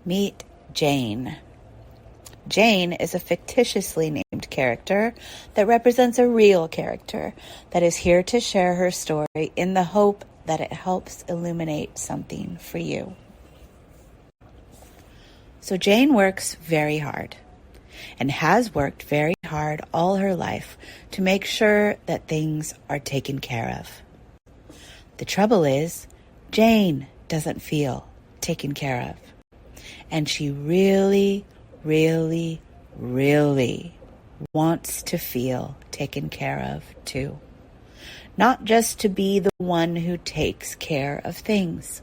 Meet Jane. Jane is a fictitiously named character that represents a real character that is here to share her story in the hope that it helps illuminate something for you. So Jane works very hard and has worked very hard all her life to make sure that things are taken care of. The trouble is, Jane doesn't feel taken care of. And she really, really, really wants to feel taken care of too. Not just to be the one who takes care of things.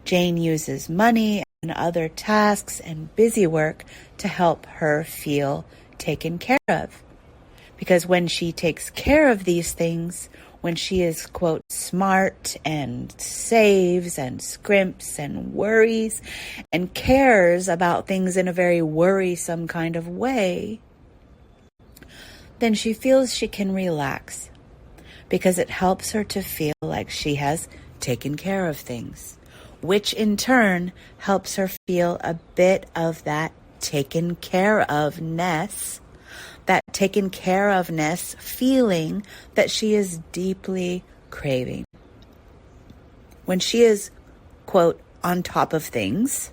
Jane uses money and other tasks and busy work to help her feel taken care of. Because when she takes care of these things, when she is, quote, smart and saves and scrimps and worries and cares about things in a very worrisome kind of way, then she feels she can relax because it helps her to feel like she has taken care of things, which in turn helps her feel a bit of that taken care of-ness, that taken care of-ness feeling that she is deeply craving. When she is, quote, on top of things,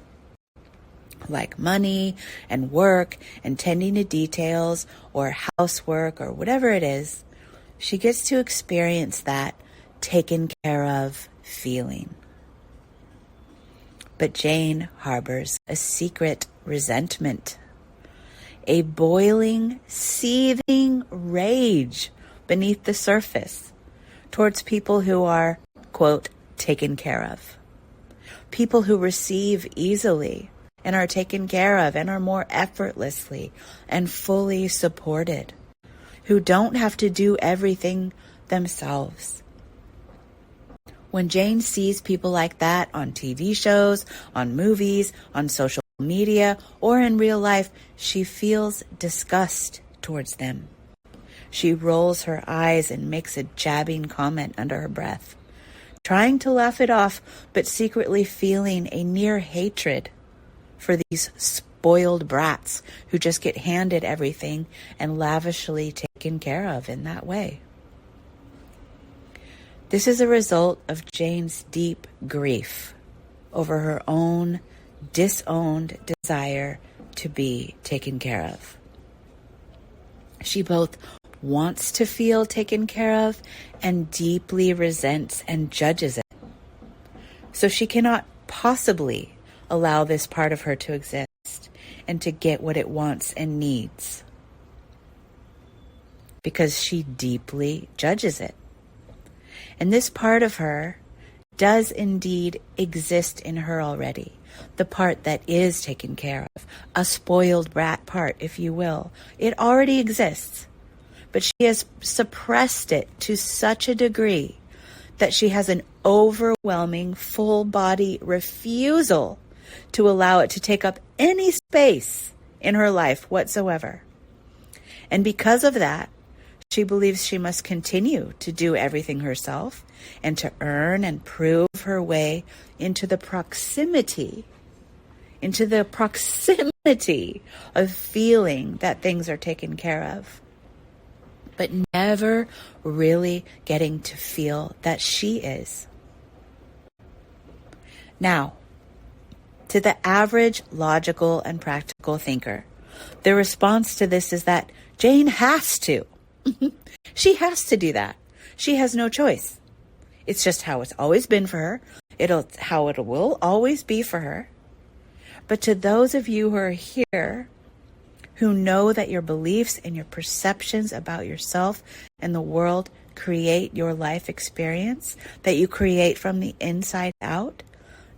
like money and work and tending to details or housework or whatever it is, she gets to experience that taken care of feeling. But Jane harbors a secret resentment, a boiling, seething rage beneath the surface towards people who are, quote, taken care of. People who receive easily and are taken care of and are more effortlessly and fully supported, who don't have to do everything themselves. When Jane sees people like that on TV shows, on movies, on social media, or in real life, she feels disgust towards them. She rolls her eyes and makes a jabbing comment under her breath, trying to laugh it off, but secretly feeling a near hatred for these spoiled brats who just get handed everything and lavishly taken care of in that way. This is a result of Jane's deep grief over her own disowned desire to be taken care of. She both wants to feel taken care of and deeply resents and judges it. So she cannot possibly allow this part of her to exist and to get what it wants and needs, because she deeply judges it. And this part of her does indeed exist in her already. The part that is taken care of, a spoiled brat part, if you will. It already exists, but she has suppressed it to such a degree that she has an overwhelming full-body refusal to allow it to take up any space in her life whatsoever. And because of that, she believes she must continue to do everything herself and to earn and prove her way into the proximity of feeling that things are taken care of, but never really getting to feel that she is. Now, to the average logical and practical thinker, the response to this is that Jane has to. She has to do that. She has no choice. It's just how it's always been for her. How it will always be for her. But to those of you who are here, who know that your beliefs and your perceptions about yourself and the world create your life experience, that you create from the inside out,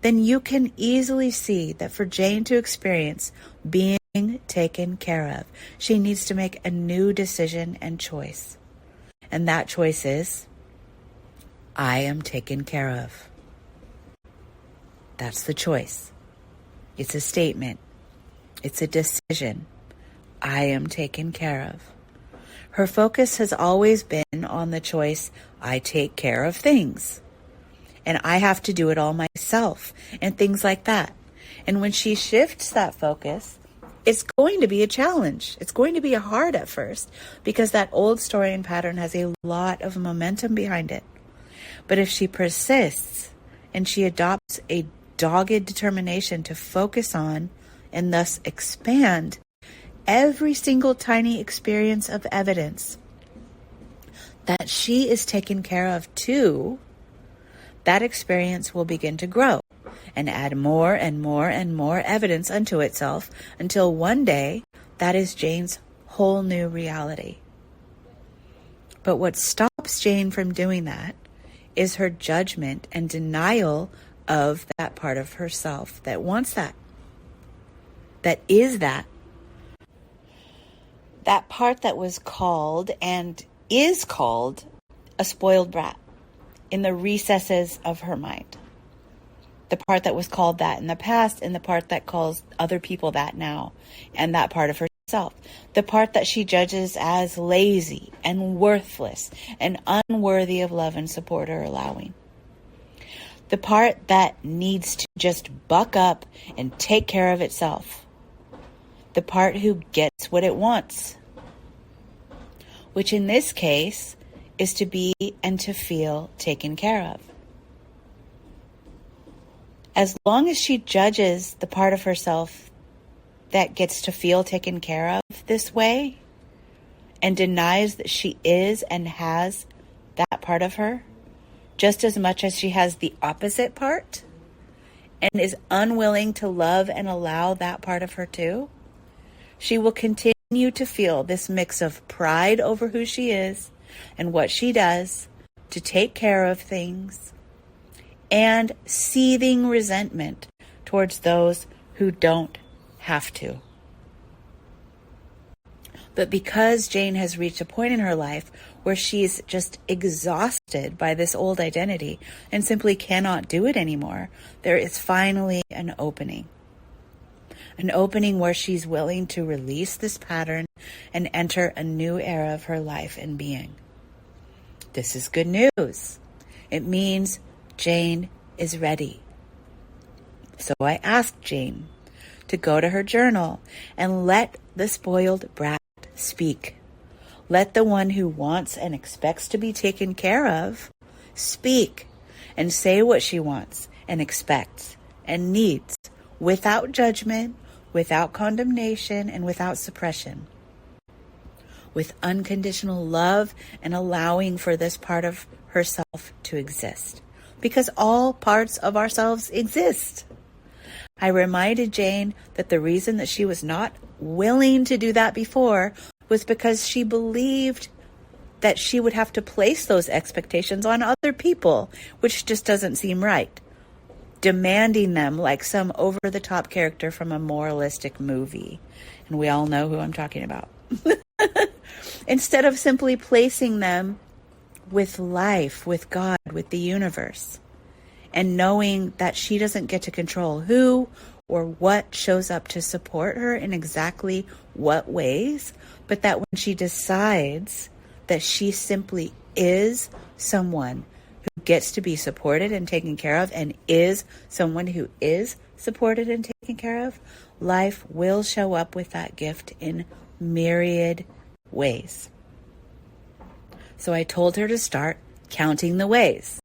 then you can easily see that for Jane to experience being taken care of, she needs to make a new decision and choice. And that choice is, I am taken care of. That's the choice. It's a statement. It's a decision. I am taken care of. Her focus has always been on the choice, I take care of things. And I have to do it all myself and things like that. And when she shifts that focus, it's going to be a challenge. It's going to be hard at first because that old story and pattern has a lot of momentum behind it. But if she persists and she adopts a dogged determination to focus on and thus expand every single tiny experience of evidence that she is taken care of too, that experience will begin to grow and add more and more and more evidence unto itself until one day that is Jane's whole new reality. But what stops Jane from doing that is her judgment and denial of that part of herself that wants that is that part that was called and is called a spoiled brat in the recesses of her mind. The part that was called that in the past and the part that calls other people that now, and that part of herself. The part that she judges as lazy and worthless and unworthy of love and support or allowing. The part that needs to just buck up and take care of itself. The part who gets what it wants. Which in this case is to be and to feel taken care of. As long as she judges the part of herself that gets to feel taken care of this way and denies that she is and has that part of her, just as much as she has the opposite part, and is unwilling to love and allow that part of her too, she will continue to feel this mix of pride over who she is and what she does to take care of things, and seething resentment towards those who don't have to. But because Jane has reached a point in her life where she's just exhausted by this old identity and simply cannot do it anymore, there is finally an opening. An opening where she's willing to release this pattern and enter a new era of her life and being. This is good news. It means Jane is ready. So I asked Jane to go to her journal and let the spoiled brat speak. Let the one who wants and expects to be taken care of speak and say what she wants and expects and needs without judgment, without condemnation, and without suppression. With unconditional love and allowing for this part of herself to exist. Because all parts of ourselves exist. I reminded Jane that the reason that she was not willing to do that before was because she believed that she would have to place those expectations on other people, which just doesn't seem right. Demanding them like some over-the-top character from a moralistic movie. And we all know who I'm talking about. Instead of simply placing them with life, with God, with the universe, and knowing that she doesn't get to control who or what shows up to support her in exactly what ways, but that when she decides that she simply is someone who gets to be supported and taken care of and is someone who is supported and taken care of, life will show up with that gift in myriad ways. So I told her to start counting the ways.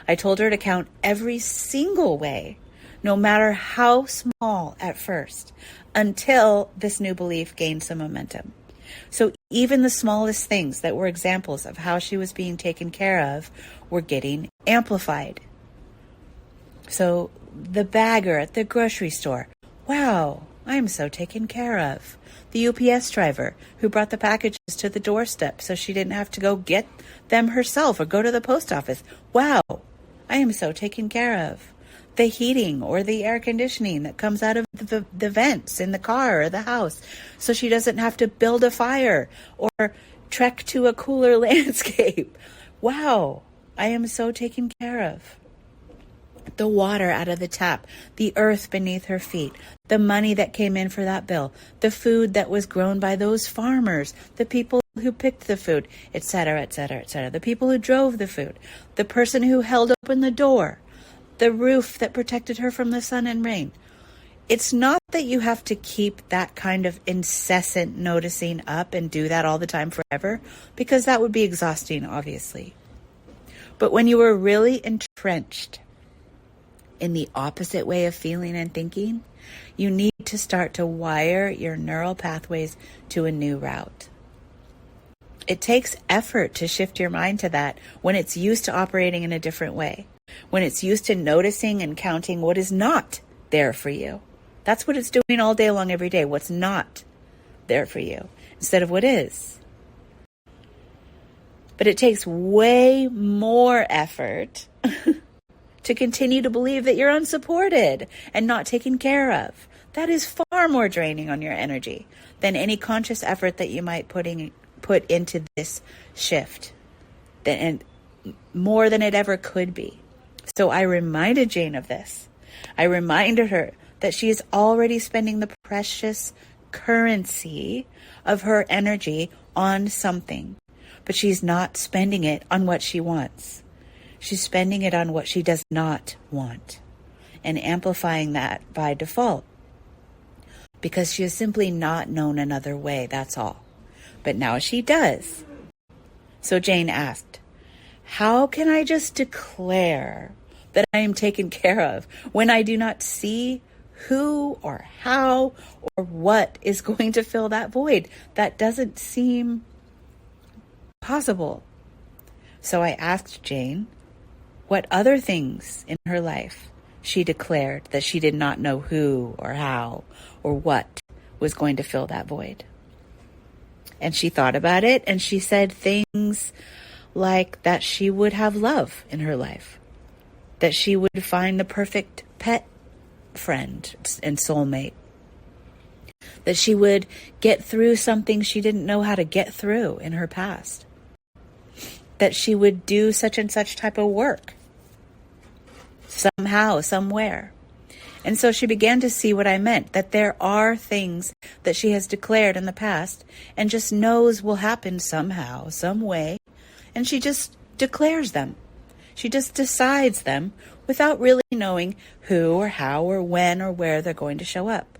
I told her to count every single way, no matter how small at first, until this new belief gained some momentum. So even the smallest things that were examples of how she was being taken care of were getting amplified. So the bagger at the grocery store, wow, I am so taken care of. The UPS driver who brought the packages to the doorstep so she didn't have to go get them herself or go to the post office. Wow, I am so taken care of. The heating or the air conditioning that comes out of the vents in the car or the house so she doesn't have to build a fire or trek to a cooler landscape. Wow, I am so taken care of. The water out of the tap, the earth beneath her feet, the money that came in for that bill, the food that was grown by those farmers, the people who picked the food, etc., etc., etc., the people who drove the food, the person who held open the door, the roof that protected her from the sun and rain. It's not that you have to keep that kind of incessant noticing up and do that all the time forever, because that would be exhausting, obviously. But when you are really entrenched in the opposite way of feeling and thinking, you need to start to wire your neural pathways to a new route. It takes effort to shift your mind to that when it's used to operating in a different way, when it's used to noticing and counting what is not there for you. That's what it's doing all day long, every day, what's not there for you, instead of what is. But it takes way more effort to continue to believe that you're unsupported and not taken care of. That is far more draining on your energy than any conscious effort that you might put into this shift, and more than it ever could be. So I reminded Jane of this. I reminded her that she is already spending the precious currency of her energy on something, but she's not spending it on what she wants. She's spending it on what she does not want and amplifying that by default because she has simply not known another way, that's all. But now she does. So Jane asked, how can I just declare that I am taken care of when I do not see who or how or what is going to fill that void? That doesn't seem possible. So I asked Jane what other things in her life she declared that she did not know who or how or what was going to fill that void. And she thought about it, and she said things like that she would have love in her life, that she would find the perfect pet friend and soulmate, that she would get through something she didn't know how to get through in her past, that she would do such and such type of work somehow, somewhere. And so she began to see what I meant, that there are things that she has declared in the past and just knows will happen somehow, some way, and she just declares them. She just decides them without really knowing who or how or when or where they're going to show up.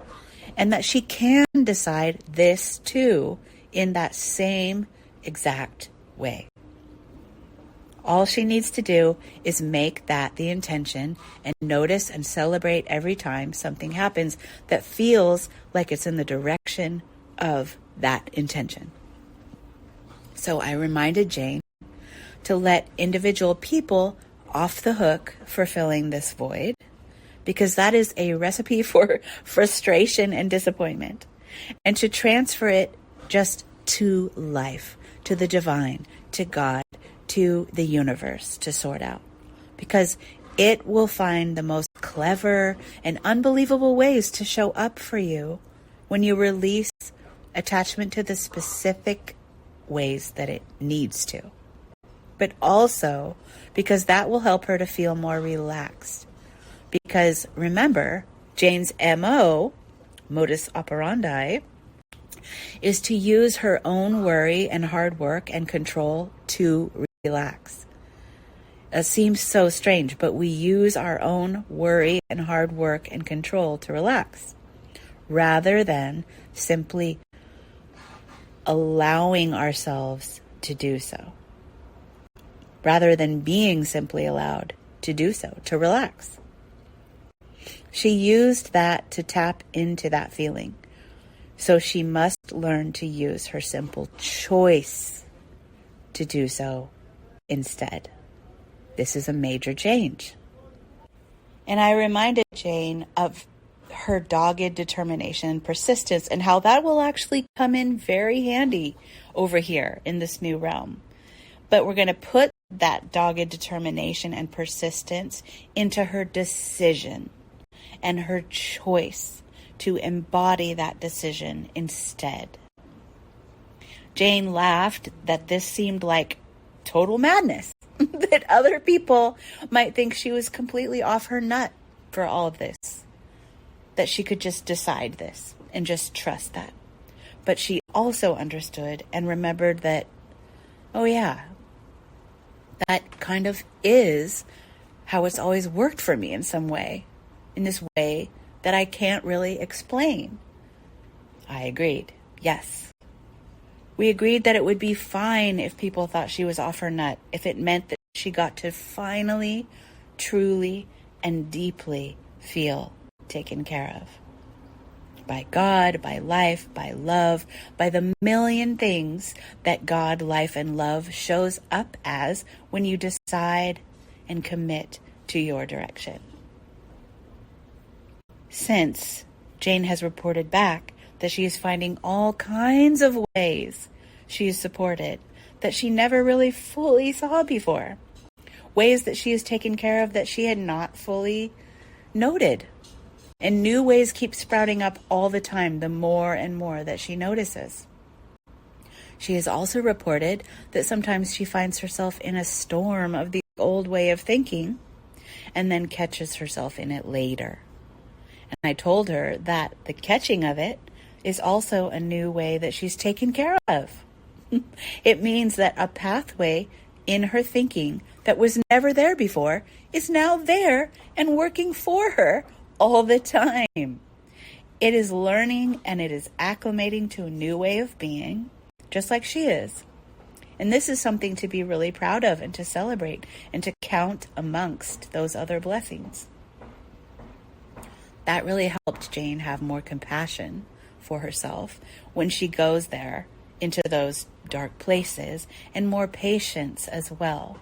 And that she can decide this too in that same exact way. All she needs to do is make that the intention and notice and celebrate every time something happens that feels like it's in the direction of that intention. So I reminded Jane to let individual people off the hook for filling this void, because that is a recipe for frustration and disappointment, and to transfer it just to life, to the divine, to God, to the universe to sort out, because it will find the most clever and unbelievable ways to show up for you when you release attachment to the specific ways that it needs to. But also because that will help her to feel more relaxed. Because remember, Jane's MO, modus operandi, is to use her own worry and hard work and control to relax. It seems so strange, but we use our own worry and hard work and control to relax, rather than simply allowing ourselves to do so, rather than being simply allowed to do so, to relax. She used that to tap into that feeling. So she must learn to use her simple choice to do so instead. This is a major change. And I reminded Jane of her dogged determination and persistence and how that will actually come in very handy over here in this new realm. But we're going to put that dogged determination and persistence into her decision and her choice to embody that decision instead. Jane laughed that this seemed like total madness, that other people might think she was completely off her nut for all of this, that she could just decide this and just trust that. But she also understood and remembered that, oh yeah, that kind of is how it's always worked for me in some way, in this way that I can't really explain. I agreed. Yes. We agreed that it would be fine if people thought she was off her nut, if it meant that she got to finally, truly, and deeply feel taken care of. By God, by life, by love, by the million things that God, life, and love shows up as when you decide and commit to your direction. Since Jane has reported back that she is finding all kinds of ways she is supported that she never really fully saw before. Ways that she is taken care of that she had not fully noted. And new ways keep sprouting up all the time, the more and more that she notices. She has also reported that sometimes she finds herself in a storm of the old way of thinking and then catches herself in it later. And I told her that the catching of it is also a new way that she's taken care of. It means that a pathway in her thinking that was never there before is now there and working for her all the time. It is learning and it is acclimating to a new way of being, just like she is. And this is something to be really proud of and to celebrate and to count amongst those other blessings. That really helped Jane have more compassion for herself when she goes there into those dark places, and more patience as well,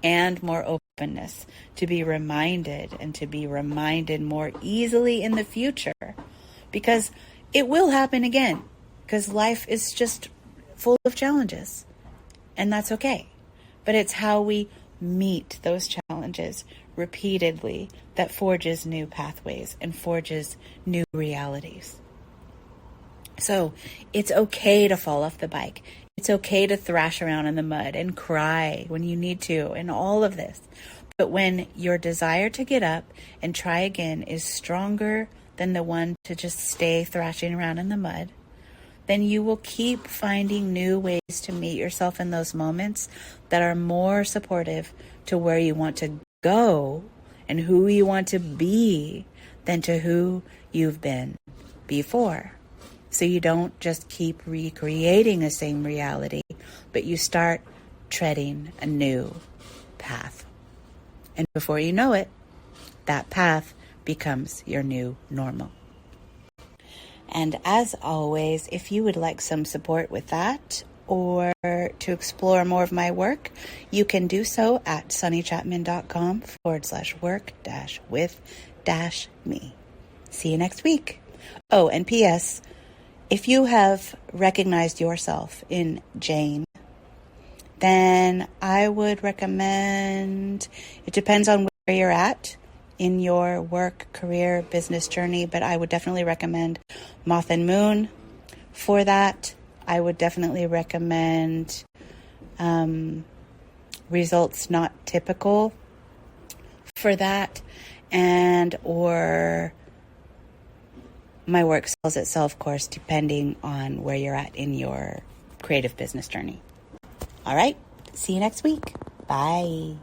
and more openness to be reminded and to be reminded more easily in the future, because it will happen again, because life is just full of challenges, and that's okay. But it's how we meet those challenges repeatedly that forges new pathways and forges new realities. So it's okay to fall off the bike. It's okay to thrash around in the mud and cry when you need to and all of this. But when your desire to get up and try again is stronger than the one to just stay thrashing around in the mud, then you will keep finding new ways to meet yourself in those moments that are more supportive to where you want to go and who you want to be than to who you've been before. So you don't just keep recreating the same reality, but you start treading a new path. And before you know it, that path becomes your new normal. And as always, if you would like some support with that or to explore more of my work, you can do so at sunnychapman.com/work-with-me. See you next week. Oh, and P.S., if you have recognized yourself in Jane, then I would recommend, it depends on where you're at in your work, career, business journey, but I would definitely recommend Moth and Moon for that. I would definitely recommend Results Not Typical for that, and or My Work Sells Itself course, depending on where you're at in your creative business journey. All right. See you next week. Bye.